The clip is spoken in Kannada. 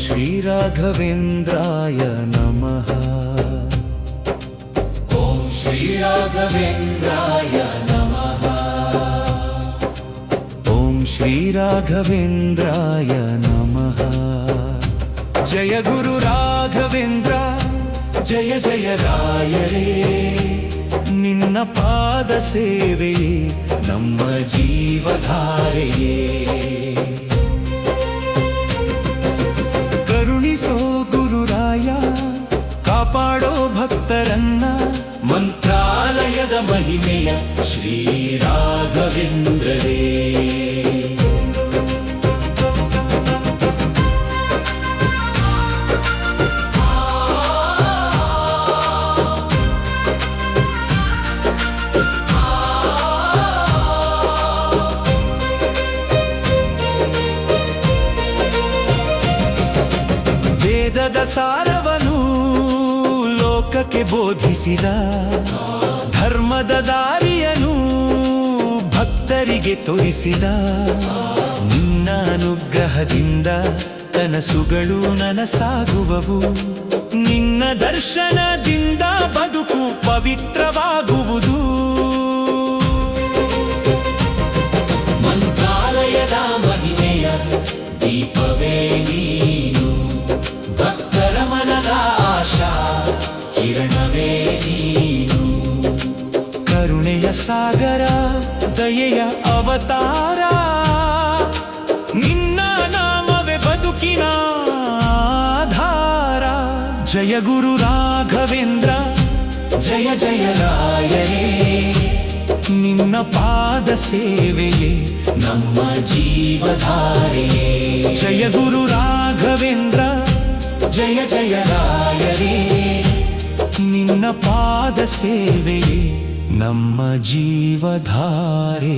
श्री राघवेन्द्राय नमः। ॐ श्री राघवेन्द्राय नमः। ॐ श्री राघवेन्द्राय नमः। जय गुरु राघवेन्द्र जय जय रायरे निन्न पाद सेवेये नम्म जीवधाರೆಯೇ। ಕರುಣಿಸೋ ಗುರುರಾಯ ಕಾಪಾಡೋ ಭಕ್ತರನ್ನ ಮಂತ್ರಾಲಯದ ಮಹಿಮೆಯ ಶ್ರೀ ರಾಘವೇಂದ್ರರೇ। ವೇದದ ಸಾರವನು ಲೋಕಕ್ಕೆ ಬೋಧಿಸಿದ ಧರ್ಮದ ದಾರಿಯನು ಭಕ್ತರಿಗೆ ತೋರಿಸಿದ ನಿನ್ನ ಅನುಗ್ರಹದಿಂದ ಕನಸುಗಳು ನನಸಾಗುವವು ನಿನ್ನ ದರ್ಶನದಿಂದ ಬದುಕು ಪವಿತ್ರವಾಗುವುದು ಮಂತ್ರಾಲಯದ ಮಹಿಮೆಯ ದೀಪವೇ ನೀನು ಭಕ್ತರ ಮನದ ಆಶಾ ಕಿರಣವೇ ನೀನು ಕರುಣೆಯ ಸಾಗರ ದಯೆಯ ಅವತಾರ ನಿನ್ನ ನಾಮವೇ ಬದುಕಿನ ಆಧಾರ ಜಯ ಗುರು ರಾಘವೇಂದ್ರ ಜಯ ಜಯ ರಾಯರೇ ನಿನ್ನ ಪಾದ ಸೇವೆಯೇ ನಮ್ಮ ಜೀವಧಾರೆಯೇ ಜಯ ಗುರು ರಾಘವೇಂದ್ರ ಜಯ ಜಯ ರಾಯರೇ ನಿನ್ನ ಪಾದ ಸೇವೆಯೇ ನಮ್ಮ ಜೀವಧಾರೆಯೇ